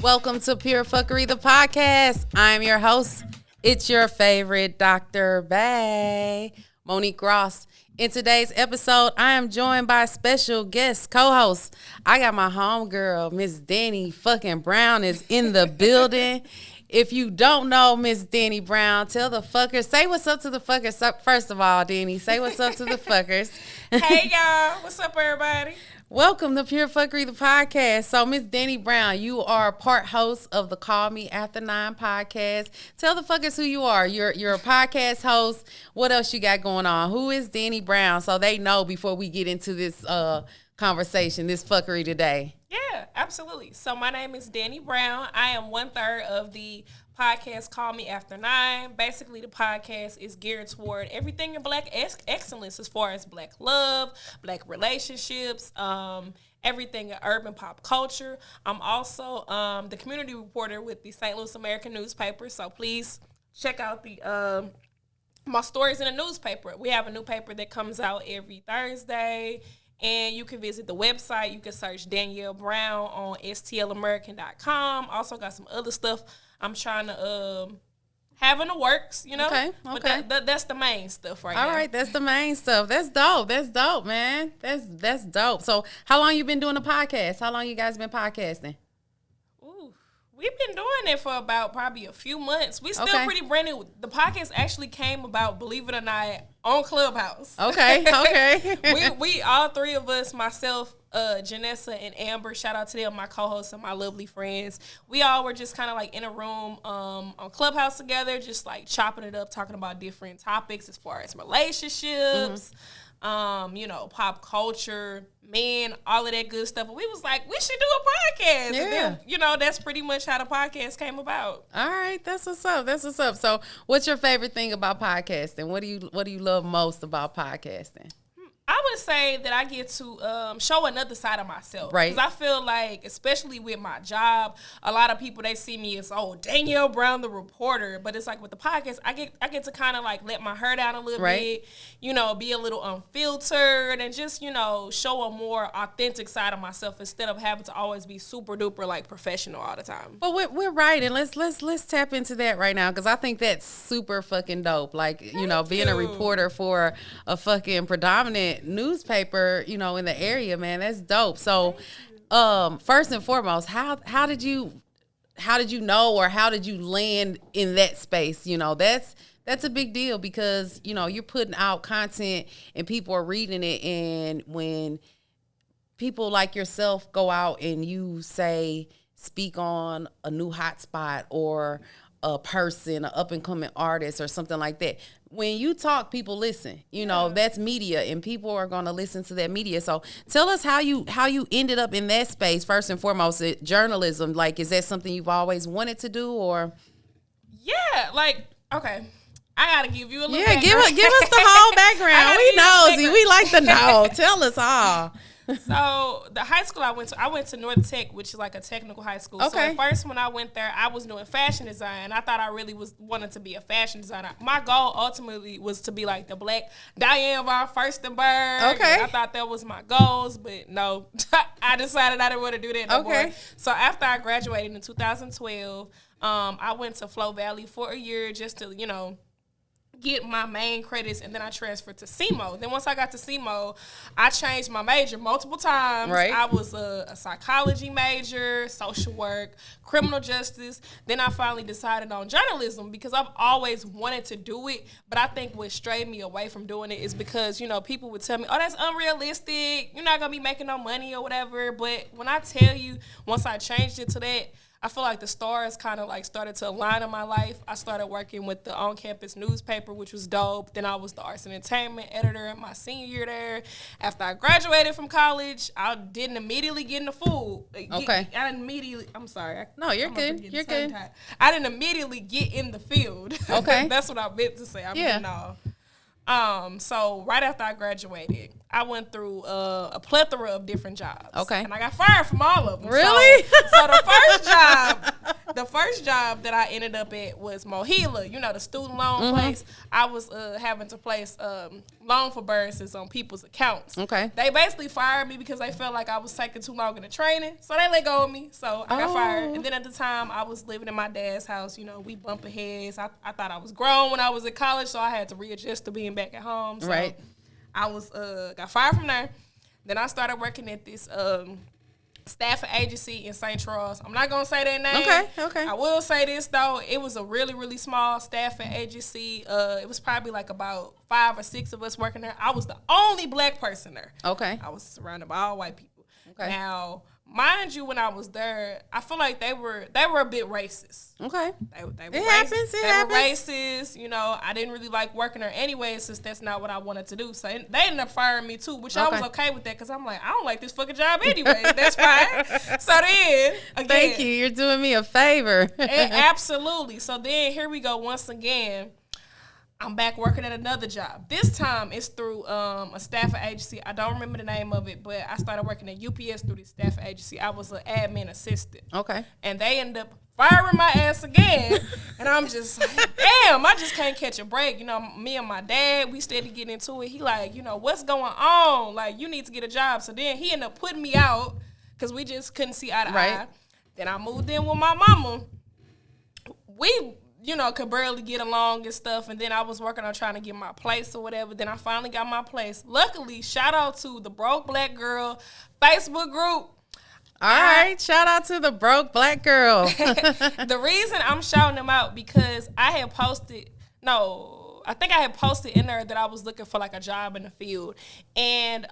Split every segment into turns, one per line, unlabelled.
Welcome to Pure Phuckery, the podcast. I'm your host. It's your favorite Dr. Bay, Monique Ross. In today's episode, I am joined by special guest co-host. I got my homegirl, Miss Dani fucking Brown is in the building. If you don't know Miss Dani Brown, tell the fuckers. Say what's up to the fuckers. First of all, Dani, say what's up to the fuckers.
Hey, y'all. What's up, everybody?
Welcome to Pure Phuckery, the podcast. So, Miss Dani Brown, you are part host of the Call Me After 9 podcast. Tell the fuckers who you are. You're a podcast host. What else you got going on? Who is Dani Brown? So they know before we get into this conversation, this fuckery today.
Yeah, absolutely. So my name is Dani Brown. I am 1/3 of the podcast Call Me After 9. Basically, the podcast is geared toward everything in Black excellence as far as Black love, Black relationships, everything in urban pop culture. I'm also the community reporter with the St. Louis American newspaper, so please check out the my stories in the newspaper. We have a new paper that comes out every Thursday. And you can visit the website. You can search Danielle Brown on stlamerican.com. Also got some other stuff I'm trying to have in the works, you know?
Okay.
But that's the main stuff right now.
All right, that's the main stuff. That's dope, man. That's dope. So how long you been doing the podcast? How long you guys been podcasting?
Ooh, we've been doing it for about probably a few months. We still
Okay.
pretty brand new. The podcast actually came about, believe it or not, on Clubhouse.
Okay.
we all three of us, myself, Janessa and Amber, shout out to them, my co-hosts and my lovely friends. We all were just kind of like in a room on Clubhouse together, just like chopping it up, talking about different topics as far as relationships, pop culture, men, all of that good stuff. But we was like, we should do a podcast.
Yeah.
And then, that's pretty much how the podcast came about.
All right, that's what's up. So what's your favorite thing about podcasting? What do you love most about podcasting?
I would say that I get to show another side of myself.
Right.
Because I feel like, especially with my job, a lot of people, they see me as, Danielle Brown, the reporter. But it's like with the podcast, I get to kind of like let my hair down a little bit, be a little unfiltered and just, show a more authentic side of myself instead of having to always be super duper like professional all the time.
But we're right, and let's tap into that right now because I think that's super fucking dope. Like, being a reporter for a fucking predominant newspaper, in the area, man, that's dope. So, first and foremost, how did you know, or how did you land in that space? That's a big deal because you're putting out content and people are reading it, and when people like yourself go out and you speak on a new hotspot or a person, an up and coming artist or something like that. When you talk, people listen. That's media, and people are going to listen to that media. So tell us how you ended up in that space. First and foremost, journalism. Like, is that something you've always wanted to do, or?
Yeah, okay. I gotta give you a little.
Yeah, give us the whole background. We nosy. We like to know. Tell us all.
So the high school I went to North Tech, which is like a technical high school.
Okay.
So at first when I went there, I was doing fashion design. I thought I really wanted to be a fashion designer. My goal ultimately was to be like the Black Diane von Furstenberg.
Okay.
I thought that was my goals, but no, I decided I didn't want to do that no more. So after I graduated in 2012, I went to Flow Valley for a year just to, get my main credits, and then I transferred to SEMO. Then once I got to SEMO, I changed my major multiple times.
Right.
I was a psychology major, social work, criminal justice. Then I finally decided on journalism because I've always wanted to do it, but I think what strayed me away from doing it is because, people would tell me, oh, that's unrealistic. You're not going to be making no money or whatever. But when I tell you, once I changed it to that, I feel like the stars kind of like started to align in my life. I started working with the on-campus newspaper, which was dope. Then I was the arts and entertainment editor in my senior year there. After I graduated from college, I didn't immediately get into food.
Okay.
I'm sorry.
No, you're good. You're good.
I didn't immediately get in the field.
Okay.
That's what I meant to say. So right after I graduated, I went through a plethora of different jobs.
Okay.
And I got fired from all of them.
Really?
So the first job The first job that I ended up at was Mohila, the student loan place. I was having to place loan forbearances on people's accounts.
Okay.
They basically fired me because they felt like I was taking too long in the training. So they let go of me. So I got fired. And then at the time, I was living in my dad's house. We bumping heads. I thought I was grown when I was at college, so I had to readjust to being back at home. So
right.
I was got fired from there. Then I started working at this staffing agency in St. Charles. I'm not gonna say that name.
Okay.
I will say this though, it was a really, really small staffing agency. It was probably like about 5 or 6 of us working there. I was the only black person there.
Okay.
I was surrounded by all white people.
Okay.
Now, mind you, when I was there, I feel like they were a bit racist.
Okay.
They were
It happens.
They were racist. I didn't really like working there anyway, since that's not what I wanted to do. So they ended up firing me too, which I was okay with that because I'm like, I don't like this fucking job anyway. That's fine. So then, again,
thank you. You're doing me a favor.
Absolutely. So then here we go once again. I'm back working at another job. This time it's through a staffing agency. I don't remember the name of it, but I started working at UPS through this staffing agency. I was an admin assistant.
Okay.
And they ended up firing my ass again. And I'm just like, damn, I just can't catch a break. Me and my dad, we steady getting into it. He like, what's going on? Like, you need to get a job. So then he ended up putting me out because we just couldn't see eye to eye. Then I moved in with my mama. We could barely get along and stuff. And then I was working on trying to get my place or whatever. Then I finally got my place. Luckily, shout out to the Broke Black Girl Facebook group.
All right. Shout out to the Broke Black Girl.
The reason I'm shouting them out because I had posted in there that I was looking for like a job in the field. And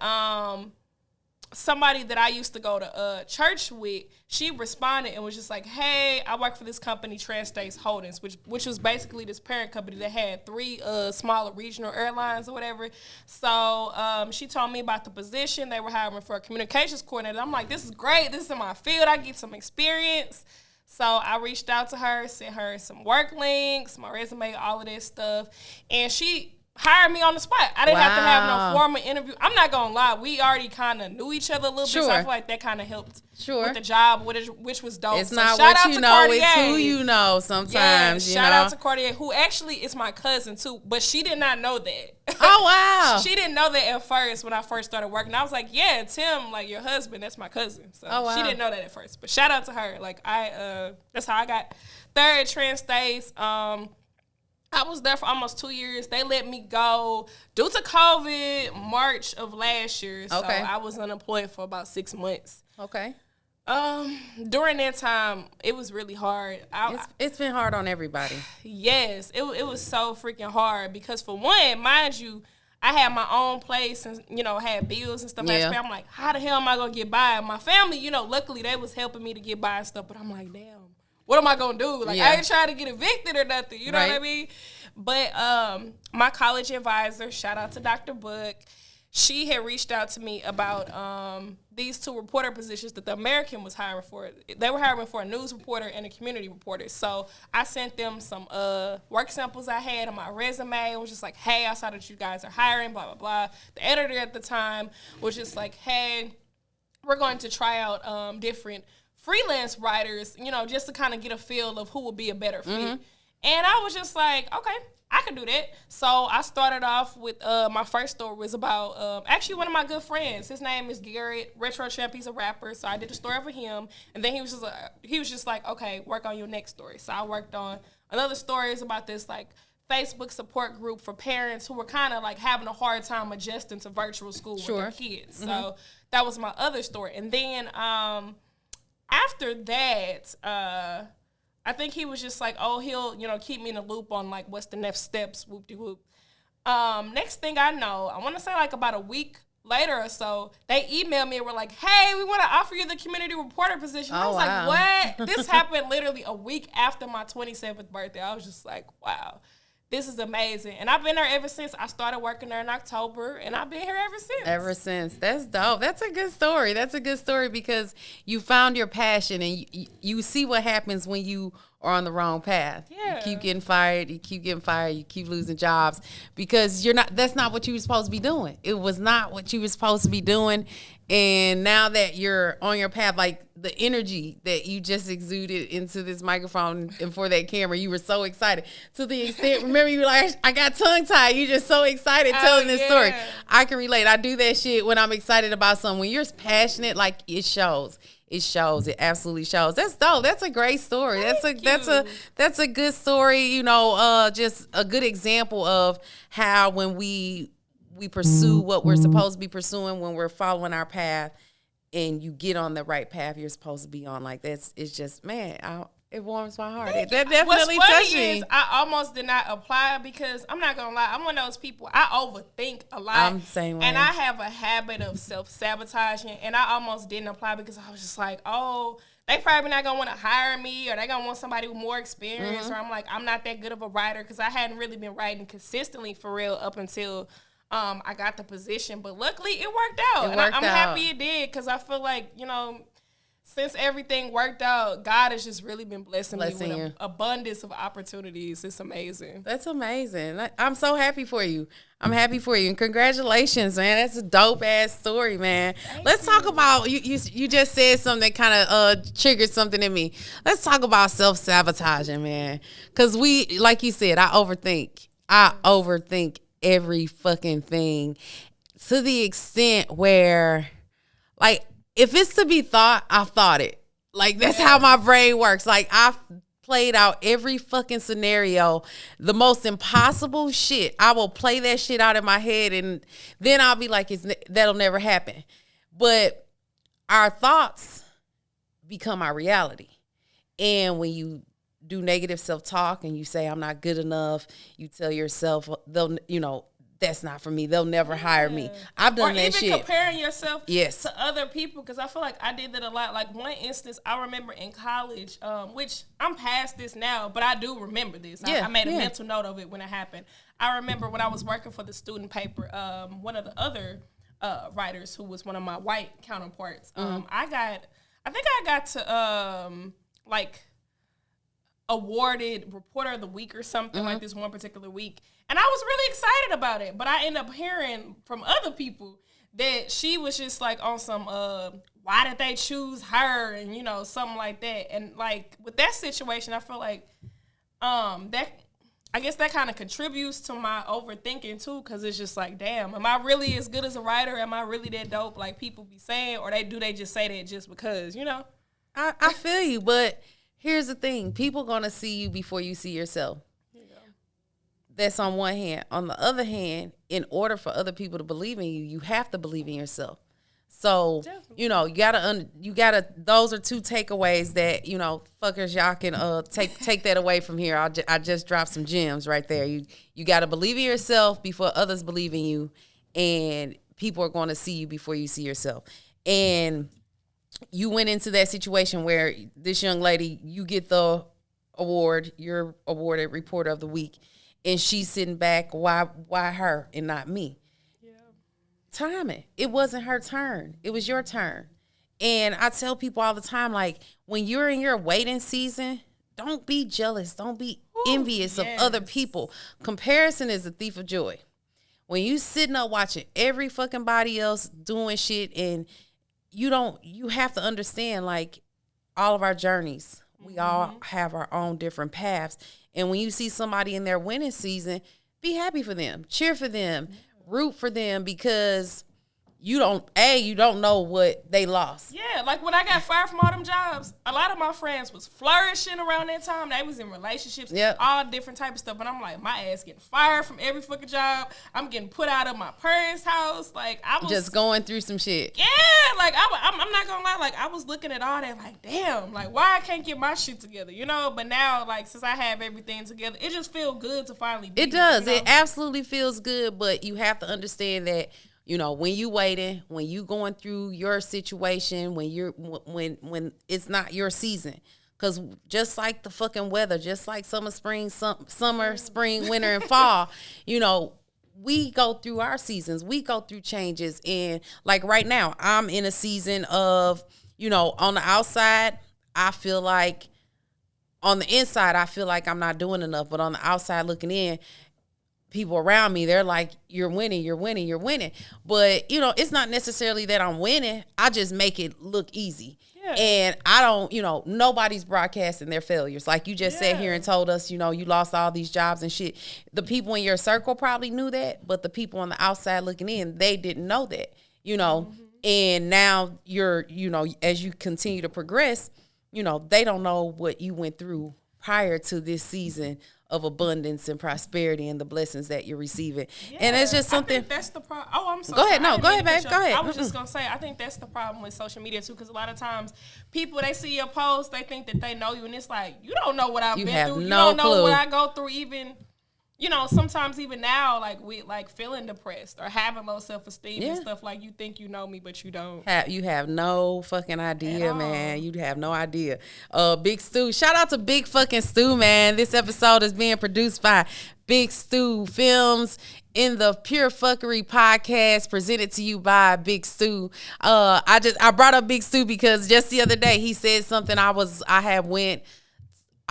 somebody that I used to go to church with, she responded and was just like, hey, I work for this company, Trans-States Holdings, which was basically this parent company that had 3 smaller regional airlines or whatever. So she told me about the position. They were hiring for a communications coordinator. I'm like, this is great. This is in my field. I get some experience. So I reached out to her, sent her some work links, my resume, all of that stuff. And she hired me on the spot. I didn't have to have no formal interview. I'm not going to lie. We already kind of knew each other a little bit, so I feel like that kind of helped with the job, which was dope.
It's not what you know, it's who you know sometimes.
Shout out to Cartier, who actually is my cousin, too, but she did not know that.
Oh, wow.
She didn't know that at first when I first started working. I was like, yeah, Tim, like your husband, that's my cousin. So she didn't know that at first, but shout out to her. Like, that's how I got third Trans-States. I was there for almost 2 years. They let me go due to COVID, March of last year. So I was unemployed for about 6 months.
Okay.
During that time, it was really hard.
It's been hard on everybody.
Yes, it was so freaking hard because for one, mind you, I had my own place and, had bills and stuff. Yeah. I'm like, how the hell am I going to get by? And my family, luckily they was helping me to get by and stuff. But I'm like, damn. What am I going to do? Like, I ain't trying to get evicted or nothing. You know what I mean? But my college advisor, shout out to Dr. Book, she had reached out to me about these 2 reporter positions that the American was hiring for. They were hiring for a news reporter and a community reporter. So I sent them some work samples I had on my resume. It was just like, hey, I saw that you guys are hiring, blah, blah, blah. The editor at the time was just like, hey, we're going to try out different freelance writers, just to kind of get a feel of who would be a better fit. Mm-hmm. And I was just like, okay, I can do that. So I started off with my first story was about actually one of my good friends. His name is Garrett, Retro Champ. He's a rapper. So I did a story for him. And then he was just like, okay, work on your next story. So I worked on another story is about this like Facebook support group for parents who were kind of like having a hard time adjusting to virtual school with their kids. Mm-hmm. So that was my other story. And then after that, I think he was just like, oh, he'll, keep me in the loop on like what's the next steps, whoop-de-whoop. Next thing I know, I want to say like about a week later or so, they emailed me and were like, hey, we want to offer you the community reporter position. I was like, what? This happened literally a week after my 27th birthday. I was just like, wow. This is amazing. And I've been there ever since. I started working there in October, and I've been here ever since.
Ever since. That's dope. That's a good story. That's a good story because you found your passion, and you see what happens when you are on the wrong path.
Yeah.
You keep getting fired. You keep losing jobs because that's not what you were supposed to be doing. It was not what you were supposed to be doing. And now that you're on your path, like the energy that you just exuded into this microphone and for that camera, you were so excited to the extent. Remember, you were like, I got tongue tied. You just so excited telling this story. I can relate. I do that shit when I'm excited about something. When you're passionate, like it shows. It shows. It absolutely shows. That's dope. That's a great story. That's a good story. You know, just a good example of how when we pursue what we're supposed to be pursuing, when we're following our path, and you get on the right path you're supposed to be on. Like it's just, man, it warms my heart. That definitely touched me.
Is I almost did not apply because I'm not gonna lie, I'm one of those people. I overthink a lot.
I'm the same way.
And I have a habit of self-sabotaging, and I almost didn't apply because I was just like, oh, they probably not gonna want to hire me, or they gonna want somebody with more experience, or I'm like, I'm not that good of a writer because I hadn't really been writing consistently for real up until I got the position. But luckily it worked out. I'm happy it did because I feel like, you know, since everything worked out, God has just really been blessing me with an abundance of opportunities. It's amazing.
That's amazing. I'm so happy for you. I'm happy for you. And congratulations, man. That's a dope-ass story, man. Let's talk about, you just said something that kind of triggered something in me. Let's talk about self-sabotaging, man. Because like you said, I overthink every fucking thing to the extent where, like, if it's to be thought, I've thought it. Like, that's how my brain works. Like, I've played out every fucking scenario, the most impossible shit. I will play that shit out in my head, and then I'll be like, that'll never happen. But our thoughts become our reality. And when you do negative self-talk and you say, I'm not good enough, you tell yourself, that's not for me. They'll never hire me. I've done that shit.
Or even comparing yourself to other people, because I feel like I did that a lot. Like, one instance, I remember in college, which I'm past this now, but I do remember this. I made a mental note of it when it happened. I remember when I was working for the student paper, one of the other writers who was one of my white counterparts, I think I got to, awarded Reporter of the Week or something like this one particular week. And I was really excited about it. But I ended up hearing from other people that she was just like on some, why did they choose her? And, something like that. And like with that situation, I feel like that, I guess that kind of contributes to my overthinking too. Cause it's just like, damn, am I really as good as a writer? Am I really that dope like people be saying? Or do they just say that just because,
I feel you, but here's the thing. People going to see you before you see yourself. That's on one hand. On the other hand, in order for other people to believe in you, you have to believe in yourself. So, definitely. You gotta, those are two takeaways that, fuckers, y'all can take that away from here. I just dropped some gems right there. You gotta believe in yourself before others believe in you, and people are going to see you before you see yourself. And you went into that situation where this young lady, you get the award, you're awarded Reporter of the Week, and she's sitting back, why her and not me? Yeah. Timing. It wasn't her turn. It was your turn. And I tell people all the time, like, when you're in your waiting season, don't be jealous. Don't be envious of other people. Comparison is a thief of joy. When you sitting up watching every fucking body else doing shit, and you have to understand, like, all of our journeys, we all have our own different paths. And when you see somebody in their winning season, be happy for them, cheer for them, root for them, because you don't know what they lost.
Yeah, like when I got fired from all them jobs, a lot of my friends was flourishing around that time. They was in relationships, all different type of stuff. But I'm like, my ass getting fired from every fucking job. I'm getting put out of my parents' house. Like, I was
just going through some shit.
Yeah, like I'm not gonna lie. Like, I was looking at all that, like, damn, like, why I can't get my shit together, But now, like, since I have everything together, it just feels good to finally be
It does. It absolutely feels good. But you have to understand that, when you waiting, when you going through your situation, when it's not your season, because just like the fucking weather, just like summer, spring, winter, and fall, we go through our seasons, we go through changes, and like right now, I'm in a season of, on the outside, I feel like, on the inside, I feel like I'm not doing enough, but on the outside looking in, people around me, they're like, you're winning, you're winning, you're winning. But, you know, it's not necessarily that I'm winning. I just make it look easy. Yeah. And I don't, you know, nobody's broadcasting their failures. Like you just sat here and told us, you know, you lost all these jobs and shit. The people in your circle probably knew that, but the people on the outside looking in, they didn't know that, you know. Mm-hmm. And now you're, you know, as you continue to progress, you know, they don't know what you went through prior to this season of abundance and prosperity and the blessings that you're receiving. Yeah, and it's just something.
I think that's the problem. Oh, I'm sorry.
Go ahead. No, go ahead, babe. Go ahead.
I was just going to say, I think that's the problem with social media, too, because a lot of times people, they see your post, they think that they know you, and it's like, you don't know what I've been through. You don't know what I go through even. You know, sometimes even now, like with like feeling depressed or having low self-esteem and stuff, like you think you know me, but you don't.
You have no fucking idea, man. You have no idea. Big Stu, shout out to Big fucking Stu, man. This episode is being produced by Big Stu Films in the Pure Phuckery podcast, presented to you by Big Stu. I brought up Big Stu because just the other day he said something. I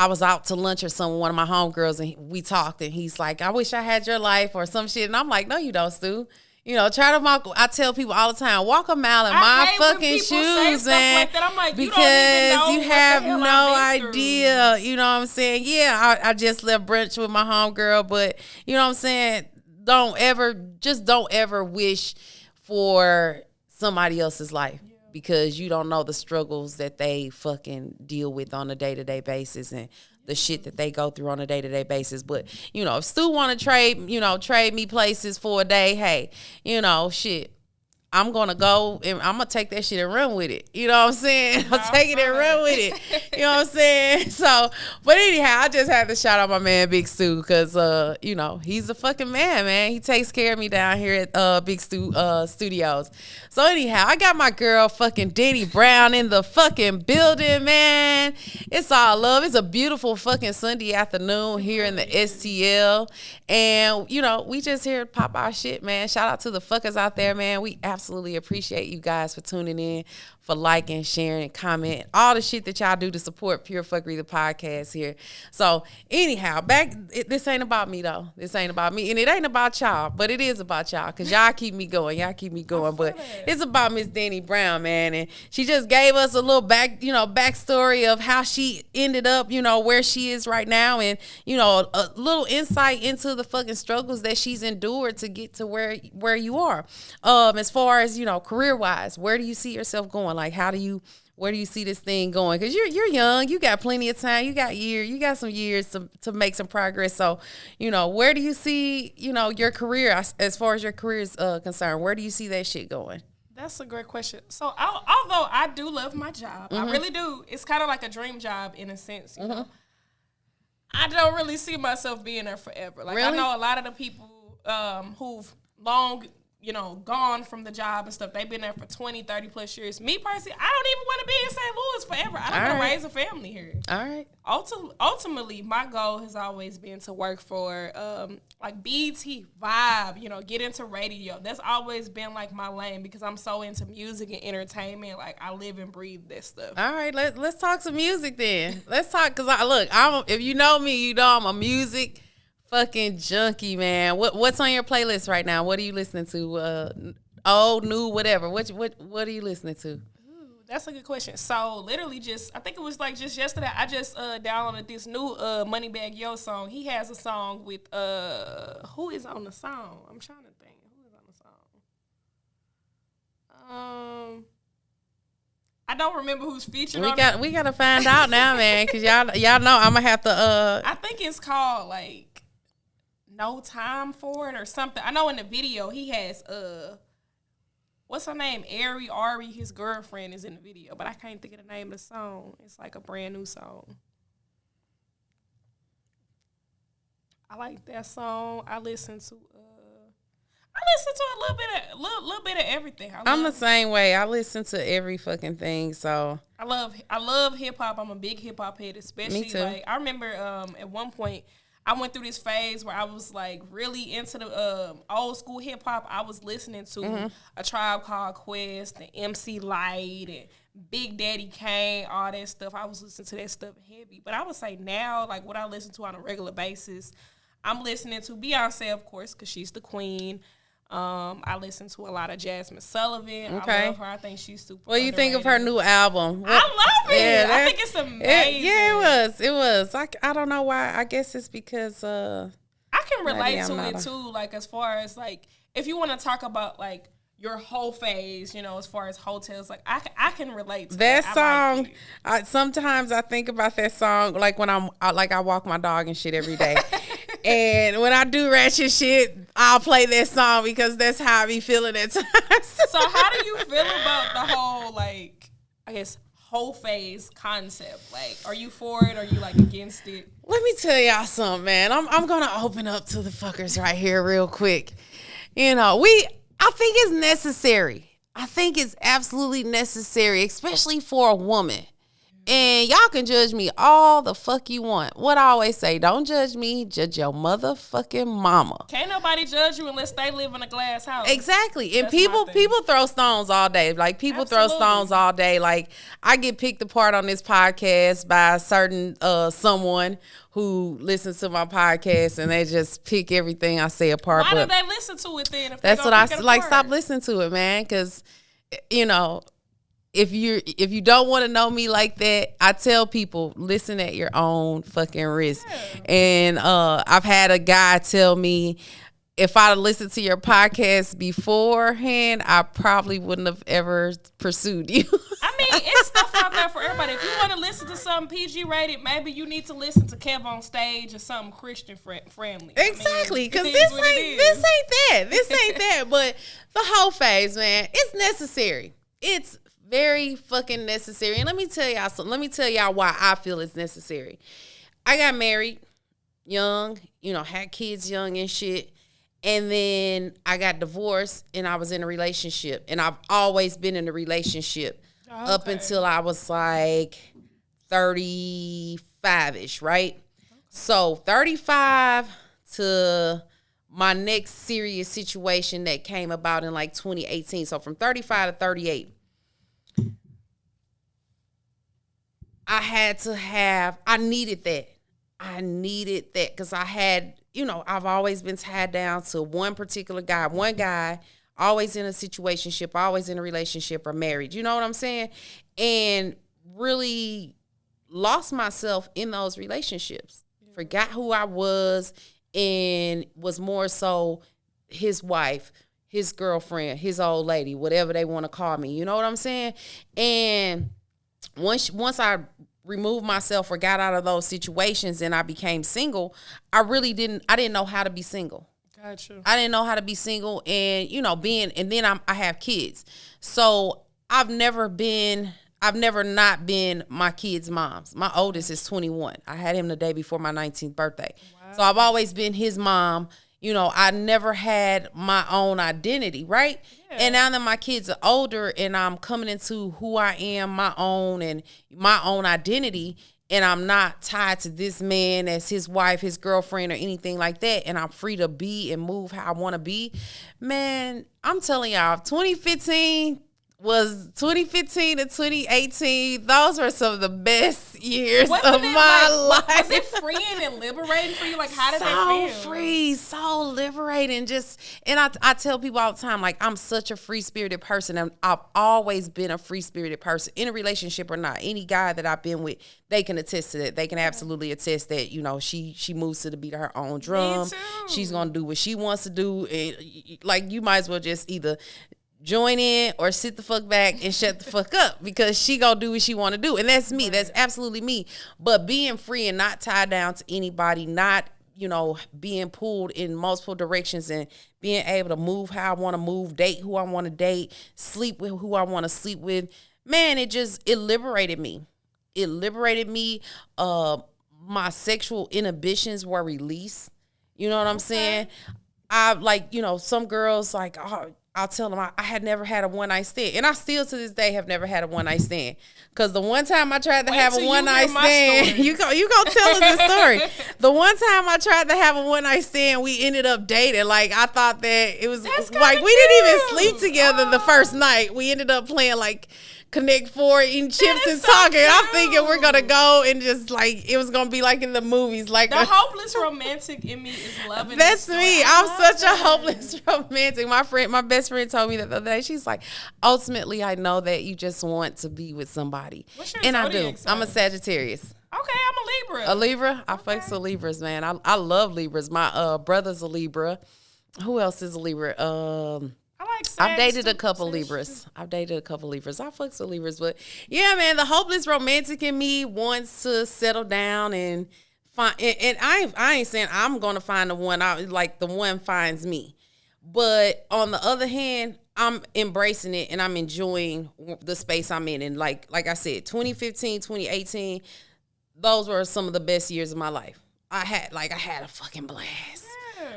was out to lunch or something with one of my homegirls, and we talked, and he's like, I wish I had your life or some shit. And I'm like, no, you don't, Stu. You know, try to walk. I tell people all the time, walk a mile in my fucking shoes, man.
Like that. I'm like,
because
you
have no idea. You know what I'm saying? Yeah, I just left brunch with my homegirl, but you know what I'm saying? Don't ever wish for somebody else's life. Because you don't know the struggles that they fucking deal with on a day-to-day basis and the shit that they go through on a day-to-day basis. But, you know, if Stu want to trade me places for a day, hey, you know, shit, I'm going to go and I'm going to take that shit and run with it. You know what I'm saying? I'll take it and run with it. You know what I'm saying? So, but anyhow, I just had to shout out my man, Big Stu, because, you know, he's a fucking man. He takes care of me down here at Big Stu Studios. So anyhow, I got my girl fucking Dani Brown in the fucking building, man. It's all love. It's a beautiful fucking Sunday afternoon here in the STL. And, you know, we just here to pop our shit, man. Shout out to the fuckers out there, man. We absolutely appreciate you guys for tuning in, for liking, sharing, commenting, all the shit that y'all do to support Pure Phuckery, the podcast here. So anyhow, this ain't about me though. This ain't about me, and it ain't about y'all, but it is about y'all because y'all keep me going. But it's about Miss Dani Brown, man, and she just gave us a little backstory of how she ended up, you know, where she is right now, and you know, a little insight into the fucking struggles that she's endured to get to where you are. As far as, you know, career wise, where do you see yourself going? Like, where do you see this thing going? Because you're young, you got plenty of time, you got some years to make some progress. So, you know, where do you see, you know, your career, as far as your career is concerned? Where do you see that shit going?
That's a great question. So, although I do love my job, I really do. It's kind of like a dream job in a sense, you know. I don't really see myself being there forever. Like, really? I know a lot of the people who've long, you know, gone from the job and stuff. They've been there for 20, 30 plus years. Me personally, I don't even want to be in St. Louis forever. I don't want to raise a family here.
All right.
Ultimately, my goal has always been to work for like BET, Vibe, you know, get into radio. That's always been like my lane because I'm so into music and entertainment. Like, I live and breathe that stuff.
All right, let's talk some music then. Let's talk, because if you know me, you know I'm a music fucking junkie, man. What's on your playlist right now? What are you listening to? Old, new, whatever. What are you listening to?
Ooh, that's a good question. So literally I think it was like just yesterday, I just downloaded this new Moneybagg Yo song. He has a song with who is on the song? I'm trying to think. Who is on the song? I don't remember who's featured on it.
We gotta find out now, man, because y'all know I'm gonna have to
I think it's called like No Time for It or something. I know in the video he has what's her name? Ari, his girlfriend, is in the video, but I can't think of the name of the song. It's like a brand new song. I like that song. I listen to a little bit of everything.
I'm the same way. I listen to every fucking thing. So
I love hip hop. I'm a big hip hop head, especially.
Me too.
Like, I remember at one point I went through this phase where I was like really into the old school hip hop. I was listening to A Tribe Called Quest and MC Lyte and Big Daddy Kane, all that stuff. I was listening to that stuff heavy. But I would say now, like what I listen to on a regular basis, I'm listening to Beyonce, of course, because she's the queen. I listen to a lot of Jasmine Sullivan.
Okay.
I love her. I think she's super
What do you think of her
underrated.
new album?
I love it.
Yeah,
I think it's amazing.
It was. I don't know why. I guess it's because
I can relate
maybe
to it too. Like as far as like if you want to talk about like your whole phase, you know, as far as hotels, like I can relate to
that
I
song.
like
Sometimes I think about that song like when I walk my dog and shit every day. And when I do ratchet shit, I'll play that song because that's how I be feeling at times.
So how do you feel about the whole, like, I guess, whole phase concept? Like, are you for it? Or are you, like, against it?
Let me tell y'all something, man. I'm going to open up to the fuckers right here real quick. You know, I think it's necessary. I think it's absolutely necessary, especially for a woman. And y'all can judge me all the fuck you want. What I always say, don't judge me, judge your motherfucking mama.
Can't nobody judge you unless they live in a glass house.
Exactly. And
That's
people throw stones all day. Like people throw stones all day. Like I get picked apart on this podcast by a certain someone who listens to my podcast and they just pick everything I say apart.
Why do they listen to it then? If
that's
they
what I like.
apart?
Stop listening to it, man. Because you know. If you don't want to know me like that, I tell people listen at your own fucking risk. Yeah. And I've had a guy tell me if I'd listened to your podcast beforehand, I probably wouldn't have ever pursued you.
I mean, it's stuff out there for everybody. If you want to listen to something PG rated, maybe you need to listen to Kev on Stage or something Christian friendly.
Exactly, because this ain't that. But the whole phase, man, it's necessary. It's very fucking necessary. And let me tell y'all something. Let me tell y'all why I feel it's necessary. I got married young, you know, had kids young and shit. And then I got divorced and I was in a relationship. And I've always been in a relationship up until I was like 35-ish, right? Okay. So 35 to my next serious situation that came about in like 2018. So from 35 to 38. I needed that because I had, you know, I've always been tied down to one particular guy, always in a situationship, always in a relationship or married. You know what I'm saying? And really lost myself in those relationships. Yeah. Forgot who I was and was more so his wife, his girlfriend, his old lady, whatever they want to call me. You know what I'm saying? And once I removed myself or got out of those situations and I became single, I didn't know how to be single.
Gotcha.
I didn't know how to be single and, you know, I have kids. So I've never not been my kids' moms. My oldest is 21. I had him the day before my 19th birthday. Wow. So I've always been his mom. You know, I never had my own identity, right? Yeah. And now that my kids are older and I'm coming into who I am, my own identity, and I'm not tied to this man as his wife, his girlfriend, or anything like that, and I'm free to be and move how I want to be, man, I'm telling y'all, 2015 to 2018, those were some of the best years of my life.
Was it freeing and liberating for you? Like, how did that feel?
So free, so liberating. And I tell people all the time, like, I'm such a free-spirited person, and I've always been a free-spirited person, in a relationship or not. Any guy that I've been with, they can attest to that. They can absolutely attest that, you know, she moves to the beat of her own drum. She's going to do what she wants to do. And, like, you might as well just either join in or sit the fuck back and shut the fuck up, because she gonna do what she want to do. And that's me. That's absolutely me. But being free and not tied down to anybody, not, you know, being pulled in multiple directions, and being able to move how I want to move, date who I want to date, sleep with who I want to sleep with, man, it liberated me. It liberated me. My sexual inhibitions were released. You know what I'm saying? I, like, you know, some girls, like, oh, I'll tell them I had never had a one-night stand. And I still to this day have never had a one-night stand. Because the one time I tried to have a one-night stand, you gonna tell us the story. The one time I tried to have a one-night stand, we ended up dating. Like, I thought that it was, like, we didn't even sleep together the first night. We ended up playing, like, Connect Four eating chips and
so
talking.
cute.
I'm thinking we're gonna go and just like it was gonna be like in the movies, like
the hopeless romantic in me is loving.
That's me. I'm such
that.
a hopeless romantic. My best friend told me that the other day. She's like, ultimately, I know that you just want to be with somebody,
What's your
and I do.
zodiac sign?
I'm a Sagittarius.
Okay, I'm a Libra.
A Libra? I fucks with Libras, man. I love Libras. My brother's a Libra. Who else is a Libra?
I like
I've dated a
too.
couple Libras. I fucks with Libras, but yeah, man, the hopeless romantic in me wants to settle down and find. And I ain't saying I'm gonna find the one. The one finds me, but on the other hand, I'm embracing it and I'm enjoying the space I'm in. And like I said, 2015, 2018, those were some of the best years of my life. I had a fucking blast.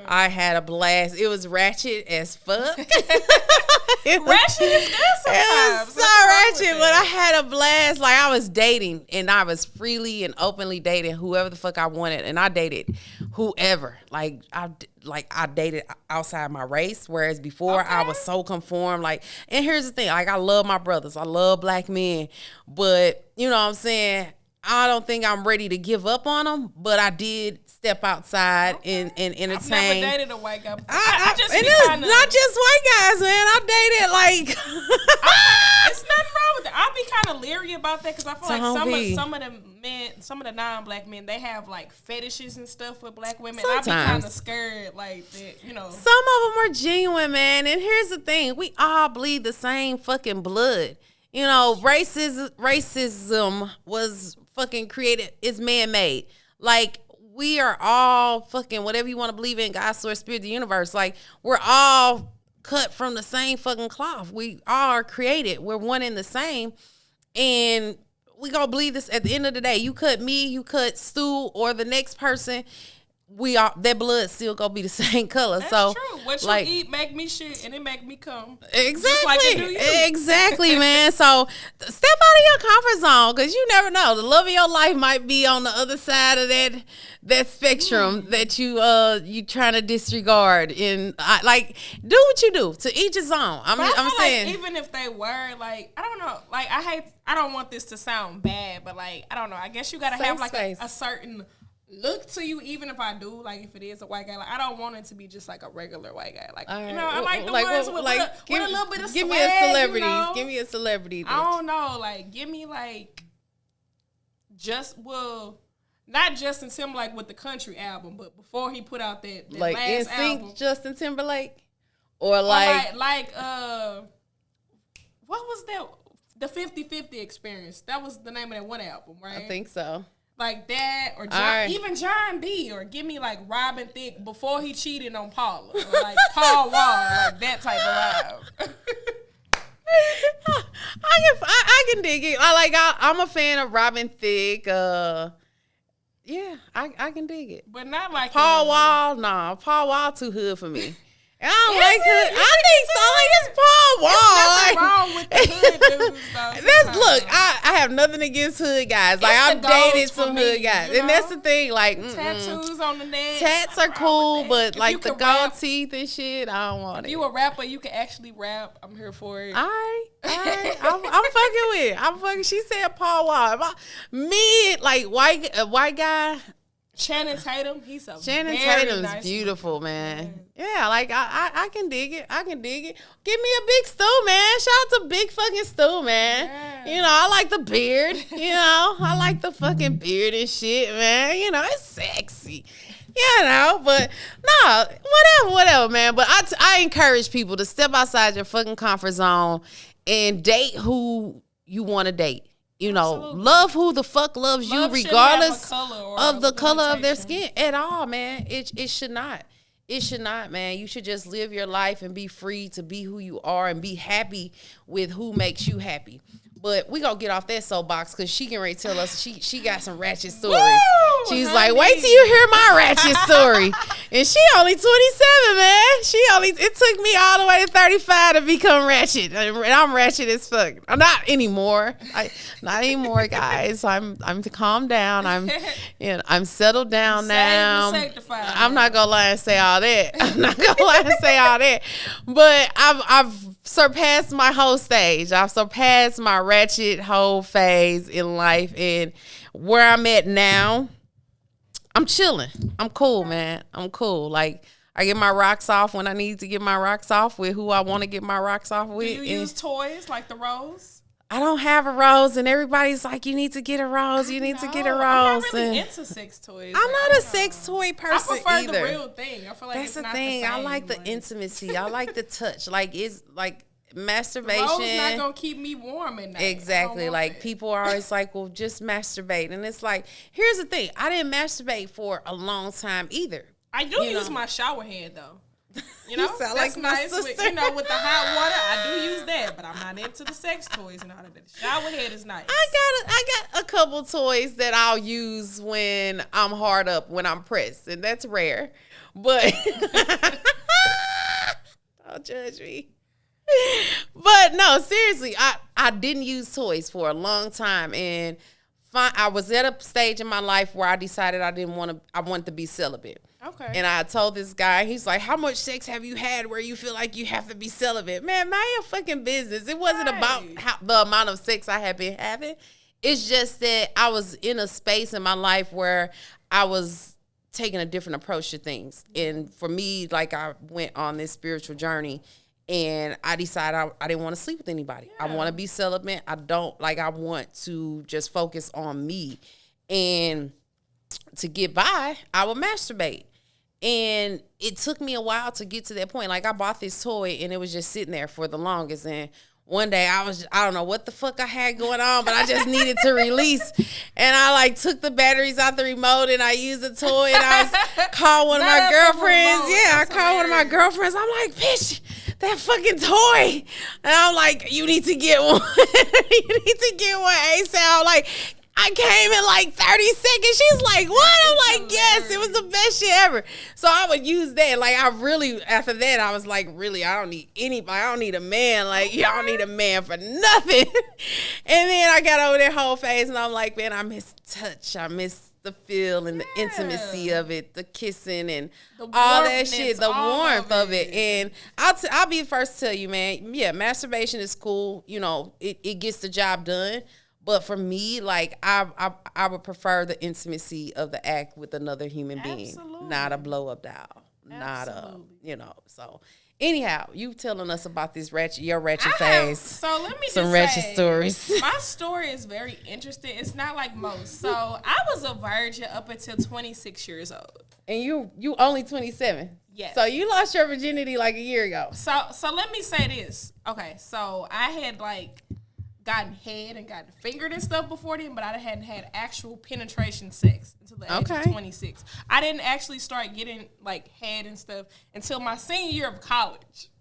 I had a blast. It was ratchet as fuck.
Ratchet is good sometimes.
It was so ratchet, but I had a blast. Like, I was dating, and I was freely and openly dating whoever the fuck I wanted, and I dated whoever. Like I dated outside my race, whereas before I was so conformed. Like, and here's the thing: like, I love my brothers, I love black men, but you know what I'm saying. I don't think I'm ready to give up on them, but I did step outsid and entertain.
I've never dated a white guy before.
I just and it's not just white guys, man. I dated like.
It's nothing wrong with that. I'll be kind of leery about that because I feel like some of the non-black men, they have like fetishes and stuff with black women. Sometimes. I'll be kind of scared, like that, you know.
Some of them are genuine, man. And here's the thing: we all bleed the same fucking blood. You know, racism was fucking created. It's man-made. Like, we are all fucking whatever you want to believe in, God, source, spirit, the universe. Like, we're all cut from the same fucking cloth. We all are created. We're one and the same. And we gonna bleed this at the end of the day. You cut me, you cut Stu, or the next person. We all, their blood still gonna be the same color.
That's
so
true. What you eat make me shit and it make me come.
Exactly.
Just like it do you.
Exactly, man. So step out of your comfort zone, because you never know. The love of your life might be on the other side of that spectrum that you trying to disregard. And do what you do. To each his own. I'm saying,
like even if they were like, I don't know, like I don't want this to sound bad, but like I don't know. I guess you gotta have like a certain look to you, even if I do, like if it is a white guy, like I don't want it to be just like a regular white guy. Like, you know, I like the ones with a little bit of swag.
Give me a celebrity.
You know?
Give me a celebrity.
I don't know, like give me like not Justin Timberlake with the country album, but before he put out that
like
last album,
Justin Timberlake, or like
what was that? The 50-50 Experience. That was the name of that one album, right?
I think so.
Like that, or even John B, or give me like Robin Thicke before he cheated on Paula, or like Paul Wall, like that type of vibe.
I can dig it. I'm a fan of Robin Thicke. Yeah, I can dig it.
But not like
Paul Wall. Nah, Paul Wall too hood for me. I don't like hood. I think so. Like, it's Paul Wall.
There's nothing wrong with the hood dudes, though.
Look, I have nothing against hood guys. Like, I've dated some hood guys. And that's the thing. Like,
tattoos on the neck.
Tats are cool, but like the gold teeth and shit, I don't want it.
If you a rapper, you can actually rap. I'm here for it.
All right. I'm fucking with it. She said Paul Wall. Like, a white guy.
Channing Tatum,
Channing Tatum's nice beautiful, man. Yeah, like I can dig it. I can dig it. Give me a big Stu, man. Shout out to big fucking Stu, man. Yeah. You know, I like the beard. You know, I like the fucking beard and shit, man. You know, it's sexy. You know, but no, whatever, man. But I encourage people to step outside your fucking comfort zone and date who you want to date. You know, absolutely. Love who the fuck loves you, regardless of the color of their skin at all, man. It should not. It should not, man. You should just live your life and be free to be who you are and be happy with who makes you happy. But we gonna get off that soapbox because she can already tell us she got some ratchet stories.
Woo,
She's like, wait till you hear my ratchet story. And she only 27, man. It took me all the way to 35 to become ratchet. And I'm ratchet as fuck. Not anymore. Not anymore, guys. I'm to calm down. I'm settled down now. I'm not gonna lie and say all that. But I've surpassed my whole stage. I've surpassed my ratchet whole phase in life, and where I'm at now, I'm chilling. I'm cool, man. I'm cool. Like, I get my rocks off when I need to get my rocks off with who I want to get my rocks off with.
Do you use toys like the rose?
I don't have a rose, and everybody's like, you need to get a rose. You need to get a rose.
I'm not really into sex toys.
I'm not a sex toy person
I prefer
either.
the real thing. I feel like
that's
it's
the
not
thing.
The same,
I like the intimacy. I like the touch. Like, it's like masturbation.
Rose not gonna keep me warm at night.
Exactly. Like, people are always like, well, just masturbate. And it's like, here's the thing. I didn't masturbate for a long time either.
I do use my shower head though. You know,
you sound
that's
like my
nice.
sister.
With, you know, with the hot water, I do use that, but I'm not into the sex toys and all of that. The shower head is nice.
I got a couple toys that I'll use when I'm hard up, when I'm pressed, and that's rare. But don't judge me. But no, seriously, I didn't use toys for a long time, and I was at a stage in my life where I decided I wanted to be celibate.
Okay.
And I told this guy, he's like, how much sex have you had where you feel like you have to be celibate? Man, mind your fucking business. It wasn't about the amount of sex I had been having. It's just that I was in a space in my life where I was taking a different approach to things. And for me, like, I went on this spiritual journey, and I decided I didn't want to sleep with anybody. Yeah. I want to be celibate. I want to just focus on me. And to get by, I would masturbate. And it took me a while to get to that point. Like, I bought this toy, and it was just sitting there for the longest. And one day I don't know what the fuck I had going on, but I just needed to release. And I like took the batteries out the remote, and I used the toy, and I was called one of my girlfriends. Yeah, I called one of my girlfriends. I'm like, bitch, that fucking toy. And I'm like, you need to get one. You need to get one ASAP. I'm like, I came in like 30 seconds. She's like, what? I'm like, yes, it was the best shit ever. So I would use that. Like, I really, after that, I was like, really, I don't need anybody. I don't need a man. Like, y'all don't need a man for nothing. And then I got over that whole phase, and I'm like, man, I miss touch. I miss the feel and the intimacy of it, the kissing and all that shit, the warmth of it. And I'll be the first to tell you, man, yeah, masturbation is cool. You know, it gets the job done. But for me, like, I would prefer the intimacy of the act with another human being, not a blow up doll, not a, you know. So anyhow, you telling us about this your ratchet phase.
So let me
some
just
ratchet
say,
stories.
My story is very interesting. It's not like most. So I was a virgin up until 26 years old.
And you only 27.
Yes.
So you lost your virginity like a year ago.
So let me say this. Okay, so I had like gotten head and gotten fingered and stuff before then, but I hadn't had actual penetration sex until the age of 26. I didn't actually start getting like head and stuff until my senior year of college.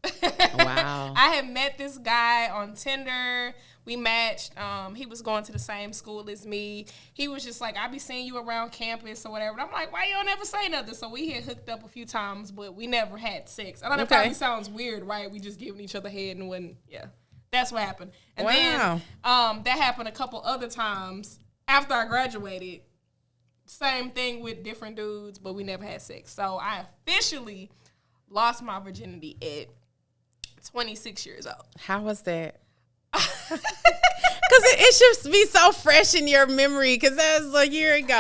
Wow.
I had met this guy on Tinder. We matched. He was going to the same school as me. He was just like, I be seeing you around campus or whatever. And I'm like, why you don't ever say nothing? So we had hooked up a few times, but we never had sex. I know that probably sounds weird, right? We just giving each other head and when, yeah. That's what happened. And then that happened a couple other times after I graduated. Same thing with different dudes, but we never had sex. So I officially lost my virginity at 26 years old.
How was that? Because it should be so fresh in your memory because that was a year ago.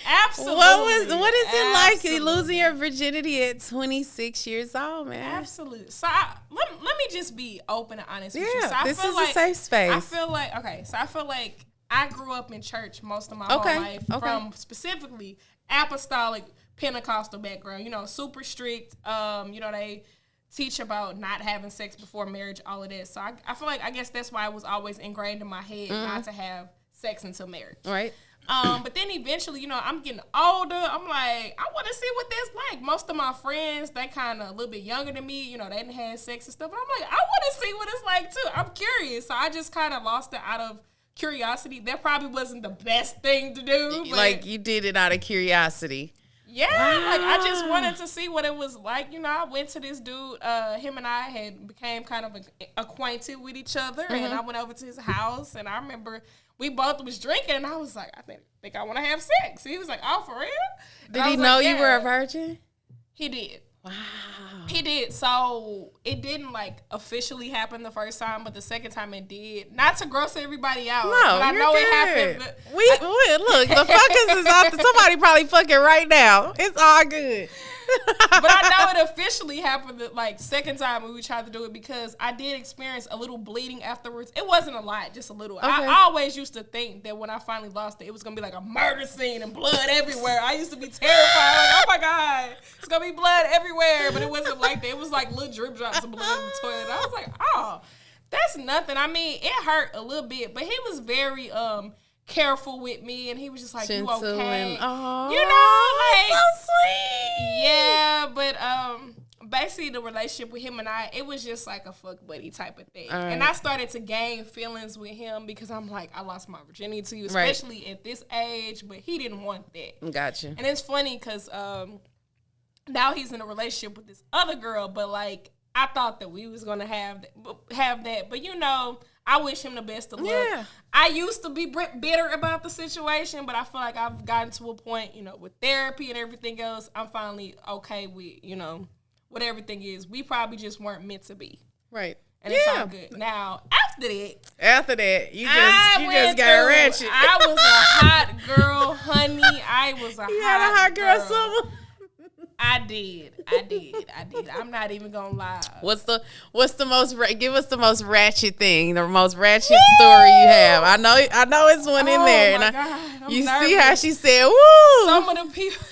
Absolutely.
What is it like losing your virginity at 26 years old, man?
Absolutely. So let me just be open and honest with you. So
this is a safe space.
I feel like I grew up in church most of my whole life from specifically apostolic Pentecostal background. You know, super strict. You know, they teach about not having sex before marriage, all of that. So I feel like, I guess that's why it was always ingrained in my head not to have sex until marriage.
Right.
But then eventually, you know, I'm getting older. I'm like, I want to see what that's like. Most of my friends, they kind of a little bit younger than me. You know, they didn't have sex and stuff. And I'm like, I want to see what it's like too. I'm curious. So I just kind of lost it out of curiosity. That probably wasn't the best thing to do. But
like, you did it out of curiosity.
Yeah, like I just wanted to see what it was like. You know, I went to this dude. Him and I had became kind of acquainted with each other, and I went over to his house. And I remember we both was drinking, and I was like, I think I want to have sex. He was like, oh, for real?
Did he know you were a virgin?
He did.
Wow.
He did. So it didn't like officially happen the first time, but the second time it did. Not to gross everybody out.
No,
but I know
good.
it happened.
We look, the fuckers is out there. Somebody probably fucking right now. It's all good.
But I know it officially happened the like second time when we tried to do it, because I did experience a little bleeding afterwards. It wasn't a lot, just a little. Okay. I always used to think that when I finally lost it, it was gonna be like a murder scene and blood everywhere. I used to be terrified, like, oh my God, it's gonna be blood everywhere. But it wasn't like that. It was like little drip drops of blood in the toilet. I was like, oh, that's nothing. I mean, it hurt a little bit, but he was very careful with me, and he was just like, you okay? You know, like,
so sweet.
Yeah, but basically the relationship with him and I, it was just like a fuck buddy type of thing. Right. And I started to gain feelings with him because I'm like, I lost my virginity to you, especially at this age, but he didn't want that.
Gotcha.
And it's funny because now he's in a relationship with this other girl, but like, I thought that we was gonna have that, but you know, I wish him the best of luck. Yeah. I used to be bitter about the situation, but I feel like I've gotten to a point, you know, with therapy and everything else, I'm finally okay with, you know, what everything is. We probably just weren't meant to be.
Right.
And it's all good. Now, after that,
you just got ratchet.
I was a hot girl, honey. I was a
you had a hot girl summer.
I did. I'm not even gonna lie.
What's the most? Give us the most ratchet thing, the most ratchet story you have. I know it's one in there.
Oh my God,
you
nervous.
See how she said, "Woo!"
Some of the people,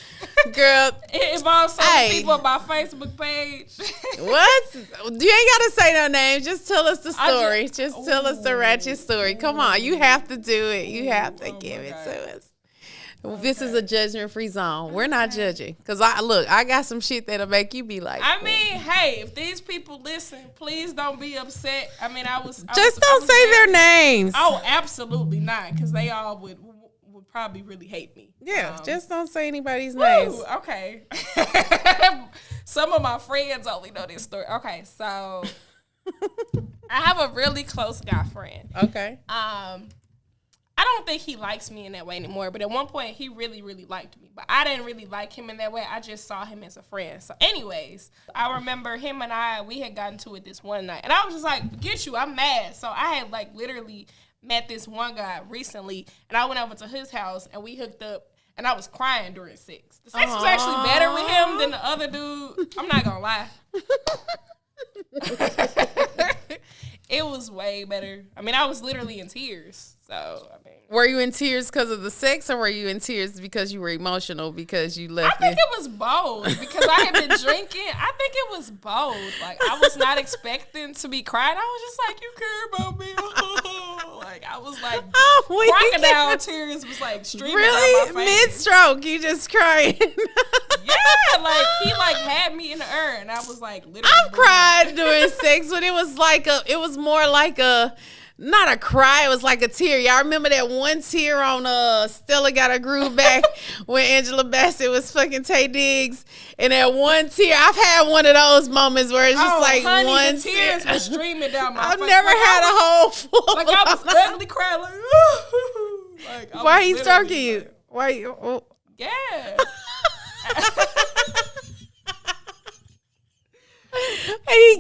girl,
it involves some people on my Facebook page.
What? You ain't gotta say no names. Just tell us the story. Just tell us the ratchet story. Come on, you have to do it. You have to give it to us. Okay. This is a judgment-free zone. We're not judging. Because I got some shit that'll make you be like,
I mean, hey, if these people listen, please don't be upset. I mean,
don't say their names.
Oh, absolutely not. Because they all would probably really hate me.
Yeah, just don't say anybody's names.
Okay. Some of my friends only know this story. Okay, so I have a really close guy friend.
Okay.
I don't think he likes me in that way anymore, but at one point he really, really liked me. But I didn't really like him in that way. I just saw him as a friend. So anyways, I remember him and we had gotten to it this one night. And I was just like, forget you, I'm mad. So I had like literally met this one guy recently, and I went over to his house and we hooked up, and I was crying during sex. The sex was actually better with him than the other dude. I'm not gonna lie. It was way better. I mean, I was literally in tears. So, I mean.
Were you in tears because of the sex, or were you in tears because you were emotional because you left?
I think it was both, because I had been drinking. I think it was both. Like, I was not expecting to be crying. I was just like, you care about me. Like, I was like, crocodile tears was like streaming down my face.
Mid-stroke, you just crying.
Yeah, like, he like had me in the air, and I was like, literally.
I've cried during sex, but it was more like not a cry, it was like a tear. Y'all remember that one tear on Stella Got Her Groove Back when Angela Bassett was fucking Tay Diggs? And that one tear, I've had one of those moments where it's just like
honey,
one
the tears
tear.
was streaming down my face.
I've never had a whole full.
Like, I was ugly crying, like,
why he stroking you? Why you? Oh.
Yeah.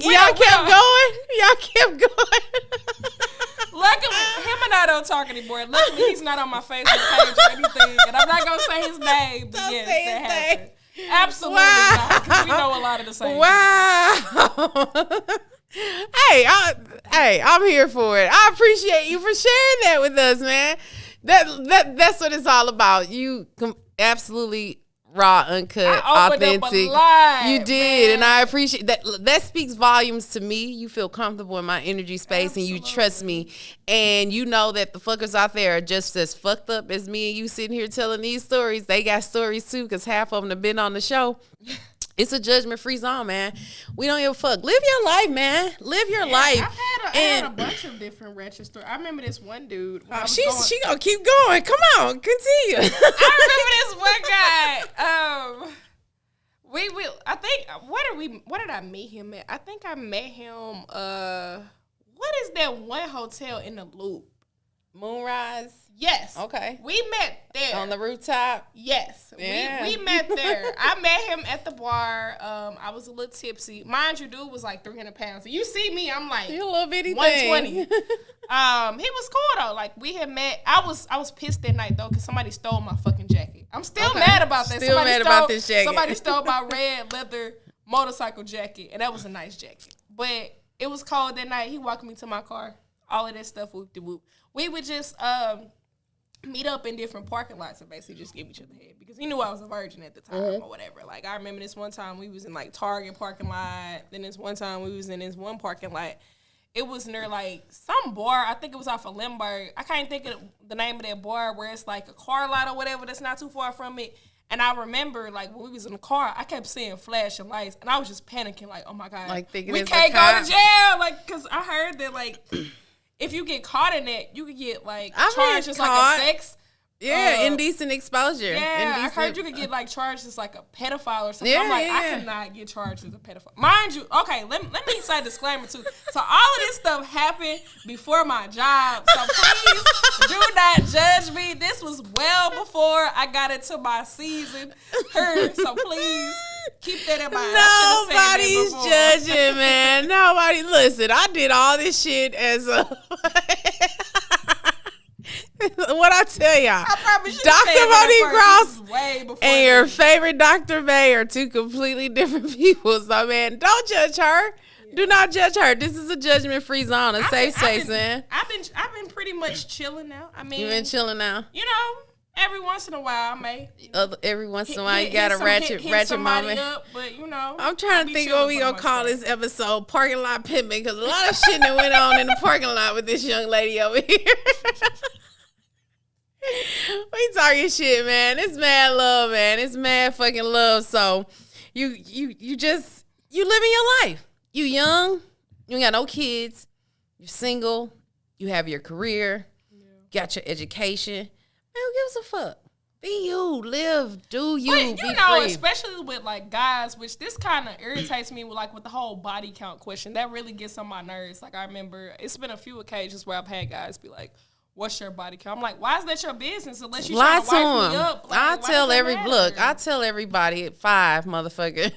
Y'all kept going.
Luckily, him and I don't talk anymore. Luckily, he's not on my Facebook page or anything, and I'm not gonna say his name. But yes, that happened. Absolutely not, because we know a lot of the same.
Wow. Hey, I'm here for it. I appreciate you for sharing that with us, man. That's what it's all about. You absolutely raw, uncut, authentic. You did, man. And I appreciate that. That speaks volumes to me. You feel comfortable in my energy space. Absolutely. And you trust me, and you know that the fuckers out there are just as fucked up as me and you sitting here telling these stories. They got stories too, because half of them have been on the show. It's a judgment-free zone, man. We don't give a fuck. Live your life, man. Live your life.
I had a bunch of different ratchet stories. I remember this one dude.
She gonna keep going. Come on, continue.
I remember this one guy. Where did I meet him at? I think I met him. What is that one hotel in the Loop?
Moonrise.
Yes.
Okay.
We met there.
On the rooftop?
Yes.
Yeah.
We met there. I met him at the bar. I was a little tipsy. Mind you, dude was like 300 pounds. And you see me, I'm like
you a little bitty
120.
thing.
He was cool though. Like we had met. I was pissed that night though because somebody stole my fucking jacket. I'm still mad about that.
Still mad about this jacket.
Somebody stole my red leather motorcycle jacket, and that was a nice jacket. But it was cold that night. He walked me to my car. All of that stuff, whoop de whoop. We would just meet up in different parking lots and basically just give each other head because he knew I was a virgin at the time or whatever. Like I remember this one time we was in like Target parking lot. Then this one time we was in this one parking lot. It was near like some bar. I think it was off of Lindbergh. I can't think of the name of that bar where it's like a car lot or whatever that's not too far from it. And I remember, like, when we was in the car, I kept seeing flashing lights, and I was just panicking, like, oh, my God.
Like thinking
we
it's
can't
the
go
cops.
to jail. Like, because I heard that, like, if you get caught in that, you could get, like, charged as, like, a sex.
Yeah, indecent exposure.
Yeah,
indecent.
I heard you could get, like, charged as, like, a pedophile or something.
Yeah,
I'm like, I cannot get charged as a pedophile. Mind you, okay, let me say a disclaimer, too. So all of this stuff happened before my job. So please do not judge me. This was well before I got into my season here. So please keep that in mind.
Nobody's judging, man. Nobody. Listen, I did all this shit as a... What I tell y'all, Dr. Monique Gross and your favorite Dr. May are two completely different people. So, man, don't judge her. Yeah. Do not judge her. This is a judgment-free zone, a safe space, man.
I've been pretty much chilling now. I mean,
you've been chilling now.
You know, every once in a while, I may.
Every once in a while, you got a ratchet moment.
Up, but you know,
I'm trying to think what we gonna call this episode, parking lot pimping, because a lot of shit that went on in the parking lot with this young lady over here. We talking shit, man. It's mad love, man. It's mad fucking love. So you living your life. You young, you ain't got no kids, you're single, you have your career, got your education. Man, who gives a fuck? Be you, live, do you,
but,
be free.
Especially with like guys, which this kind of irritates me with the whole body count question. That really gets on my nerves. Like I remember it's been a few occasions where I've had guys be like, what's your body count? I'm like, why is that your business? Unless you trying to wife me up. Like, I
tell everybody at 5, motherfucker.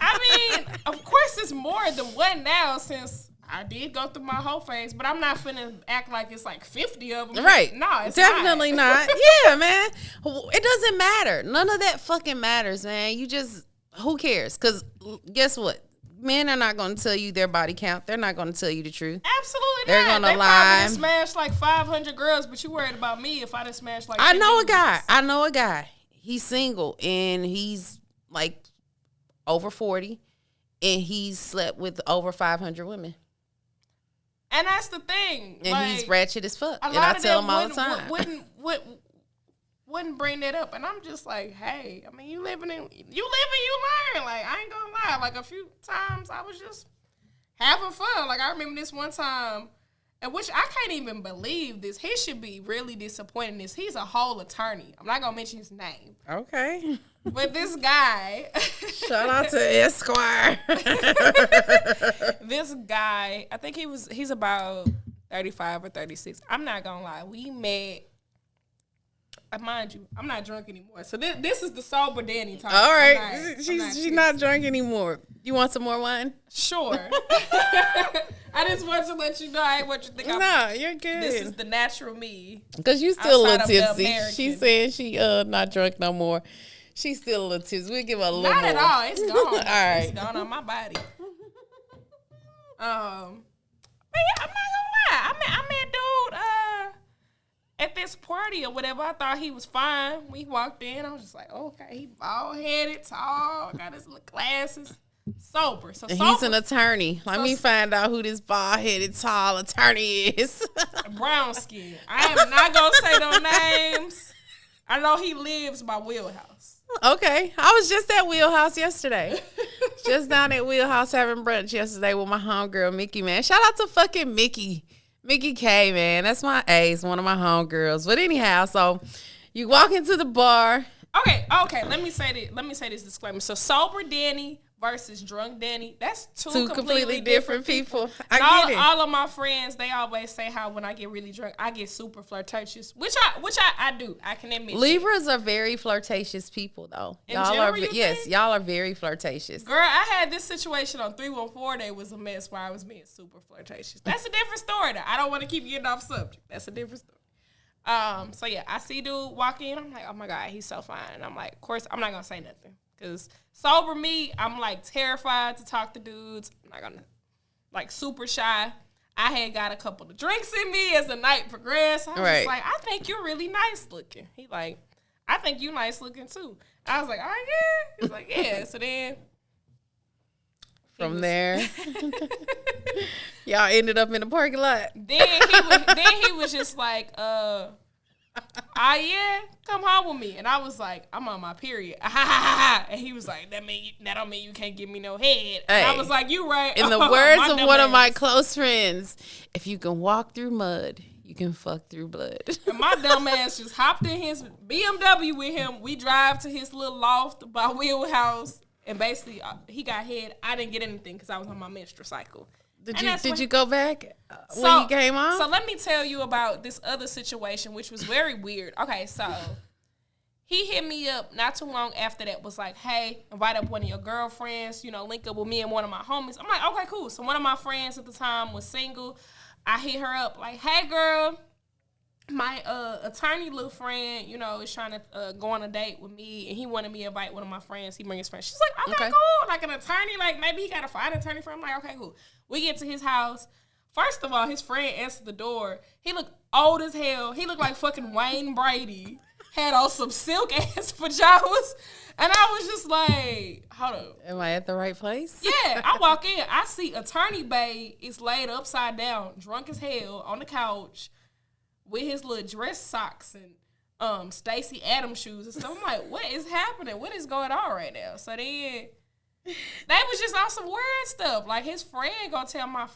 I mean, of course it's more than one now since I did go through my whole phase, but I'm not finna act like it's like 50 of them.
Right.
No, it's
definitely not. Yeah, man. It doesn't matter. None of that fucking matters, man. You just, who cares? Because guess what? Men are not going to tell you their body count. They're not going to tell you the truth.
Absolutely
They're
not.
They're going to lie.
They smashed like 500 girls, but you worried about me if I done smashed like
I know a guy. He's single, and he's like over 40, and he's slept with over 500 women.
And that's the thing.
And
like,
he's ratchet as fuck. And I tell him all the time.
Wouldn't bring that up, and I'm just like, hey, I mean, you live and you learn. Like, I ain't gonna lie, like a few times I was just having fun. Like I remember this one time, and which I can't even believe this. He should be really disappointed in this. He's a whole attorney. I'm not gonna mention his name.
Okay.
But this guy,
shout out to Esquire.
This guy, I think he's about 35 or 36. I'm not gonna lie, we met. Mind you, I'm not drunk anymore. So this is the sober Dani talk.
All right. She's not drunk anymore. You want some more wine?
Sure. I just want to let you know I ain't what you think.
No, you're good.
This is the natural me.
Because you still a little tipsy. She said she not drunk no more. She's still a little tipsy. We'll give her a little more.
Not at all. It's gone.
All right.
It's gone on my body. But yeah, I'm not gonna lie. I met dude at this party or whatever. I thought he was fine. We walked in. I was just like, oh, okay, he bald headed, tall, got his little glasses, sober. So sober.
He's an attorney. Let me find out who this bald headed, tall attorney is.
Brown skin. I am not gonna say no names. I know he lives by Wheelhouse.
Okay, I was just at Wheelhouse yesterday. Just down at Wheelhouse having brunch yesterday with my homegirl Mickey. Man, shout out to fucking Mickey. Mickey K, man. That's my ace, one of my homegirls. But anyhow, so you walk into the bar.
Okay. Let me say this disclaimer. So sober Dani versus drunk Dani. That's
two completely different people. I get it.
All of my friends, they always say how when I get really drunk, I get super flirtatious, which I do. I can admit.
Libras are very flirtatious people, though. Y'all are very flirtatious.
Girl, I had this situation on 314 that was a mess where I was being super flirtatious. That's a different story, though. I don't want to keep getting off subject. That's a different story. So yeah, I see dude walk in. I'm like, oh my God, he's so fine. And I'm like, of course, I'm not gonna say nothing because sober me, I'm like terrified to talk to dudes. I'm not gonna, like, super shy. I had got a couple of drinks in me as the night progressed. I was like, I think you're really nice looking. He like, I think you nice looking too. I was like, oh yeah. He's like, yeah. So then
from there, y'all ended up in the parking lot.
Then he was just like, yeah, come home with me. And I was like, I'm on my period. And he was like, that don't mean you can't give me no head. And I was like, you right.
In the words of one of my close friends, if you can walk through mud, you can fuck through blood.
And my dumb ass just hopped in his BMW with him. We drive to his little loft by Wheelhouse. And basically, he got head. I didn't get anything because I was on my menstrual cycle.
Did you go back when you came on?
So let me tell you about this other situation, which was very weird. Okay, so he hit me up not too long after that, was like, hey, invite up one of your girlfriends, link up with me and one of my homies. I'm like, okay, cool. So one of my friends at the time was single. I hit her up like, hey, girl, my attorney little friend, is trying to go on a date with me, and he wanted me to invite one of my friends. He bring his friend. She's like, okay, cool. Like an attorney, like maybe he got to find an attorney for him. I'm like, okay, cool. We get to his house. First of all, his friend answered the door. He looked old as hell. He looked like fucking Wayne Brady. Had on some silk ass pajamas. And I was just like, hold up.
Am I at the right place?
Yeah. I walk in. I see Attorney Bay is laid upside down, drunk as hell, on the couch with his little dress socks and Stacey Adams shoes and stuff. I'm like, what is happening? What is going on right now? So then they was just on some weird stuff. Like, his friend gonna tell my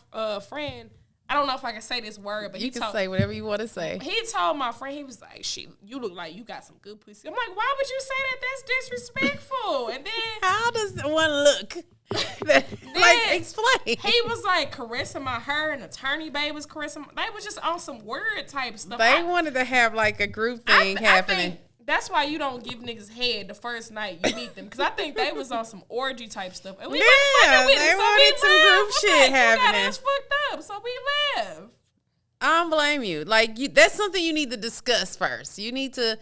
friend, I don't know if I can say this word, but
you can say whatever you want to say.
He told my friend, he was like, you look like you got some good pussy. I'm like, why would you say that? That's disrespectful. And then
how does one look? Explain.
He was like caressing my hair, and Attorney Babe was caressing. They was just on some weird type stuff.
They wanted to have like a group thing happening.
I think that's why you don't give niggas head the first night you meet them, because I think they was on some orgy type stuff. And we
they wanted some group shit happening.
Got us fucked up, so we left.
I don't blame you. Like, that's something you need to discuss first. You need to,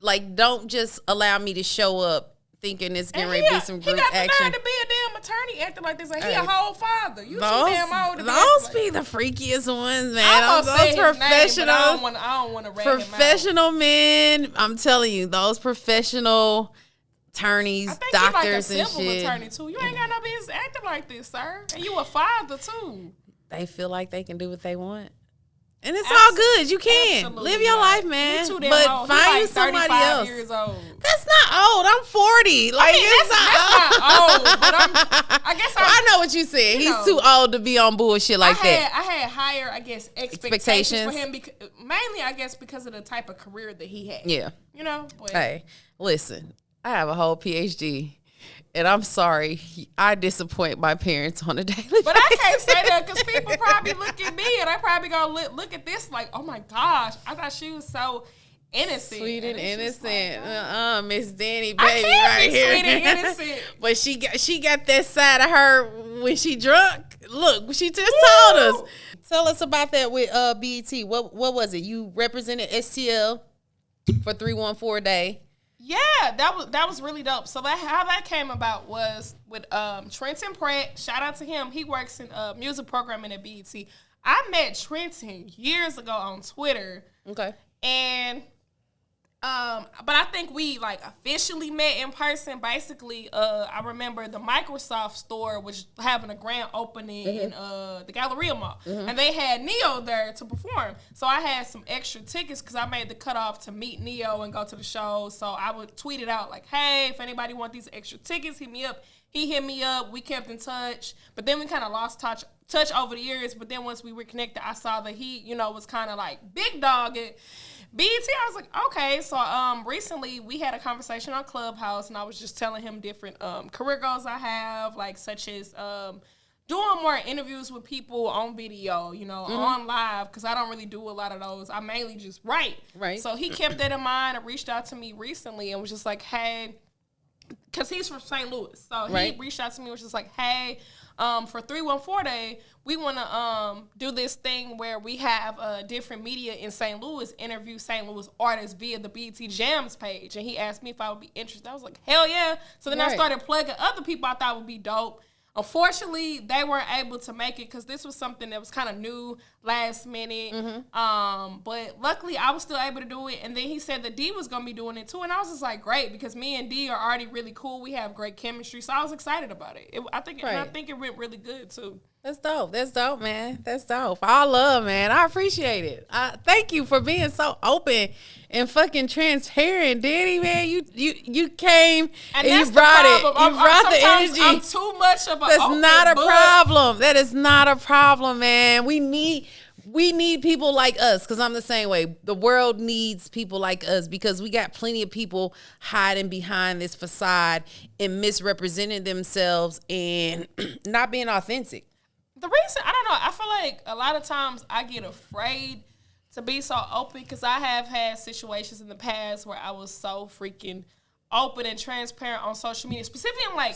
like, don't just allow me to show up thinking it's getting ready to be some group action. He got the nerve
to be a damn attorney acting like this. Like, he a whole father. You too damn old to
those be the freakiest ones, man. Those professional,
name, I don't want to
professional men. I'm telling you, those professional attorneys, doctors,
like
and shit.
Attorney too. You ain't got no business acting like this, sir. And you a father too.
They feel like they can do what they want. And it's all good. You can live your life, man. But find you somebody else.
Years old.
That's not old. I'm 40. Like,
it's not old. But I guess
I know what you said. He's too old to be on bullshit like that.
I had higher, I guess, expectations for him. Mainly, I guess, because of the type of career that he had.
Yeah.
But
hey, listen. I have a whole PhD. And I'm sorry, I disappoint my parents on a daily basis.
But I can't say that because people probably look at me and they probably gonna look at this like, oh my gosh, I thought she was so innocent.
Sweet and innocent. Like, Miss Dani, baby, right here.
Sweet and innocent.
But she got that side of her when she drunk. Look, she just told us. Tell us about that with BET. What was it? You represented STL for 314 Day.
Yeah, that was really dope. So how that came about was with Trenton Pratt. Shout out to him. He works in music programming at BET. I met Trenton years ago on Twitter.
Okay.
And but I think we like officially met in person. Basically, I remember the Microsoft store was having a grand opening in the Galleria Mall, and they had Neo there to perform. So I had some extra tickets because I made the cutoff to meet Neo and go to the show. So I would tweet it out like, "Hey, if anybody want these extra tickets, hit me up." He hit me up. We kept in touch, but then we kind of lost touch over the years. But then once we reconnected, I saw that he, was kind of like big dog at BET. I was like, okay. So recently we had a conversation on Clubhouse, and I was just telling him different career goals I have, like such as doing more interviews with people on video, on live, because I don't really do a lot of those. I mainly just write.
Right.
So he kept that in mind and reached out to me recently and was just like, hey, because he's from St. Louis. So he reached out to me and was just like, hey, for 314 Day, we want to do this thing where we have different media in St. Louis interview St. Louis artists via the BET Jams page. And he asked me if I would be interested. I was like, hell yeah. So then I started plugging other people I thought would be dope. Unfortunately, they weren't able to make it because this was something that was kind of new, last minute. But luckily, I was still able to do it. And then he said that D was going to be doing it too. And I was just like, great, because me and D are already really cool. We have great chemistry. So I was excited about it. I think it went really good too.
That's dope. That's dope, man. That's dope. All love, man. I appreciate it. Thank you for being so open and fucking transparent, Dani, man. You came and you brought it. You brought the energy.
I'm too much of a
That's not a problem. That is not a problem, man. We need people like us, because I'm the same way. The world needs people like us, because we got plenty of people hiding behind this facade and misrepresenting themselves and not being authentic.
The reason, I don't know, I feel like a lot of times I get afraid to be so open, because I have had situations in the past where I was so freaking open and transparent on social media, specifically in like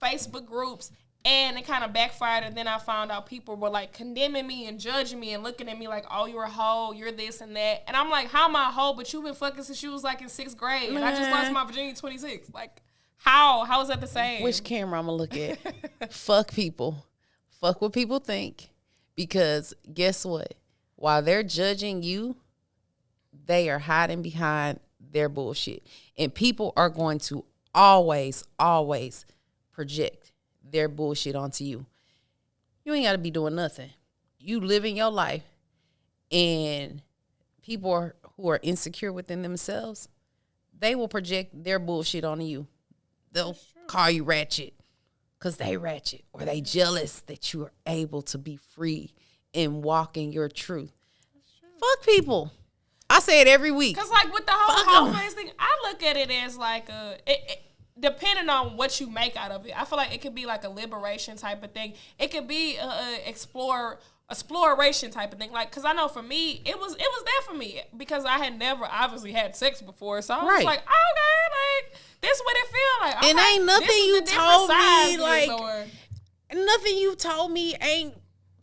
Facebook groups, and it kind of backfired. And then I found out people were like condemning me and judging me and looking at me like, oh, you're a hoe, you're this and that. And I'm like, how am I a hoe? But you've been fucking since you was like in 6th grade. And I just lost my virginity at 26. Like, how is that the same?
Which camera I'm gonna look at? Fuck people. Fuck what people think, because guess what? While they're judging you, they are hiding behind their bullshit. And people are going to always project their bullshit onto you. You ain't got to be doing nothing. You living your life, and people who are insecure within themselves, they will project their bullshit onto you. They'll call you ratchet, because they ratchet, or they jealous that you are able to be free and walk in your truth. Fuck people. I say it every week.
Because like with the whole face thing, I look at it as like depending on what you make out of it. I feel like it could be like a liberation type of thing. It could be exploration type of thing. Like, because I know for me, it was there for me, because I had never obviously had sex before. So I was like, okay, like, this is what it feel like.
And ain't nothing you told me, like, nothing you told me ain't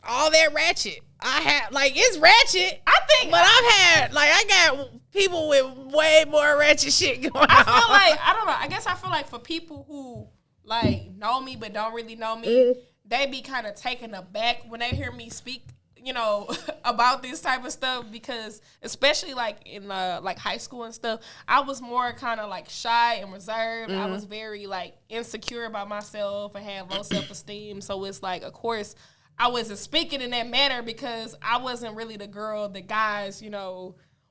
all that ratchet. I have, like, it's ratchet,
I think,
but I got people with way more ratchet shit going on.
I feel like, I don't know, I guess I feel like for people who, like, know me but don't really know me, they be kind of taken aback when they hear me speak, about this type of stuff, because especially like in like high school and stuff, I was more kind of like shy and reserved. I was very like insecure about myself and had low self-esteem. So it's like, of course, I wasn't speaking in that manner, because I wasn't really the girl that guys,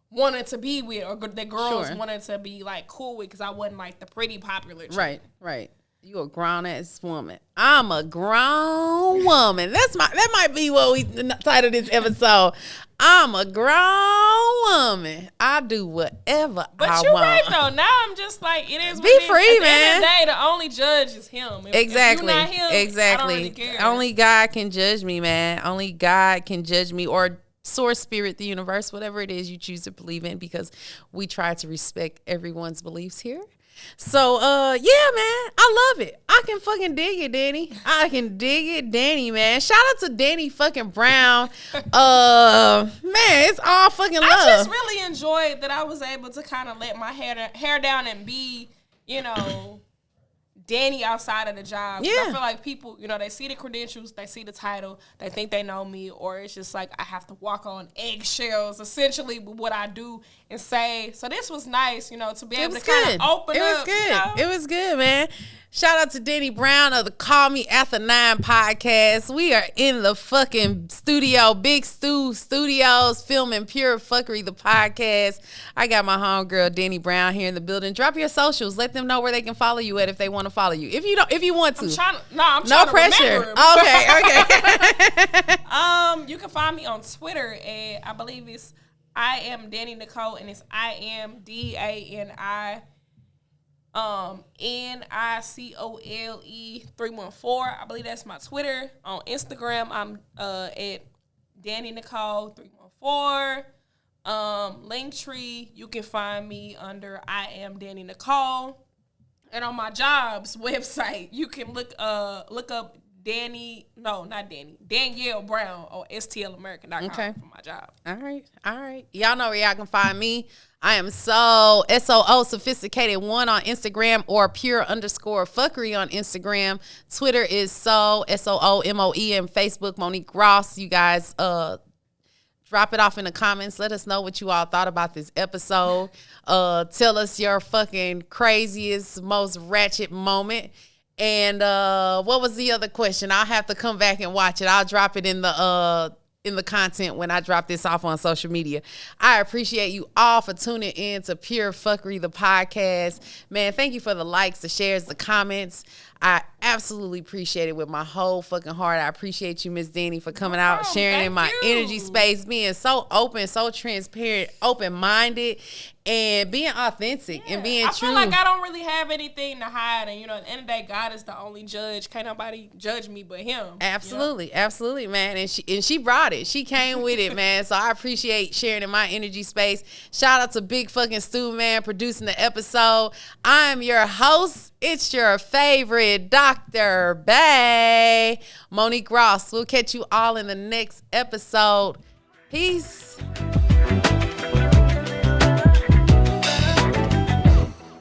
wanted to be with, or that girls wanted to be like cool with, because I wasn't like the pretty popular chick.
Right. You a grown ass woman. I'm a grown woman. That might be what we titled this episode. I'm a grown woman. I do whatever I want.
But you're right though. Now I'm just like, it is.
Be free, man.
At the end of the day, the only judge is him.
Exactly.
If you're not him,
exactly.
I don't really care.
Only God can judge me, man. Only God can judge me, or source, spirit, the universe, whatever it is you choose to believe in, because we try to respect everyone's beliefs here. So, yeah, man, I love it. I can fucking dig it, Dani. I can dig it, Dani, man. Shout out to Dani fucking Brown. Man, it's all fucking love.
I just really enjoyed that I was able to kind of let my hair down and be, Dani outside of the job. Yeah. I feel like people, they see the credentials, they see the title, they think they know me, or it's just like I have to walk on eggshells, essentially, with what I do and say. So this was nice, to be able to kind of open up.
It was good. It was good, man. Shout out to Dani Brown of the Call Me After 9 podcast. We are in the fucking studio, Big Stu Studios, filming Pure Phuckery, the podcast. I got my homegirl, Dani Brown, here in the building. Drop your socials. Let them know where they can follow you at if they want to follow you? If you want to.
I'm
no
trying to
pressure.
remember.
Okay.
You can find me on Twitter at, I believe it's I am Dani Nicole, and it's IMDANI NICOLE 314. I believe that's my Twitter. On Instagram, I'm at Dani Nicole 314. Linktree, you can find me under I am Dani Nicole. And on my jobs website, you can look up Danielle Brown on stlamerican.com for my job.
All right. Y'all know where y'all can find me. I am so SOO Sophisticated 1 on Instagram, or pure_fuckery on Instagram. Twitter is SOOMOE, and Facebook Monique Ross. You guys drop it off in the comments. Let us know what you all thought about this episode. Tell us your fucking craziest, most ratchet moment. And what was the other question? I'll have to come back and watch it. I'll drop it in the content when I drop this off on social media. I appreciate you all for tuning in to Pure Fuckery, the podcast. Man, thank you for the likes, the shares, the comments. I absolutely appreciate it with my whole fucking heart. I appreciate you, Miss Dani, for coming out, sharing in my energy space, being so open, so transparent, open-minded, and being authentic and being true.
I feel like I don't really have anything to hide. And, at the end of the day, God is the only judge. Can't nobody judge me but him.
Absolutely. Absolutely, man. And she brought it. She came with it, man. So I appreciate sharing in my energy space. Shout out to Big fucking Stu, man, producing the episode. I'm your host. It's your favorite Dr. Bay, Monique Ross. We'll catch you all in the next episode. Peace.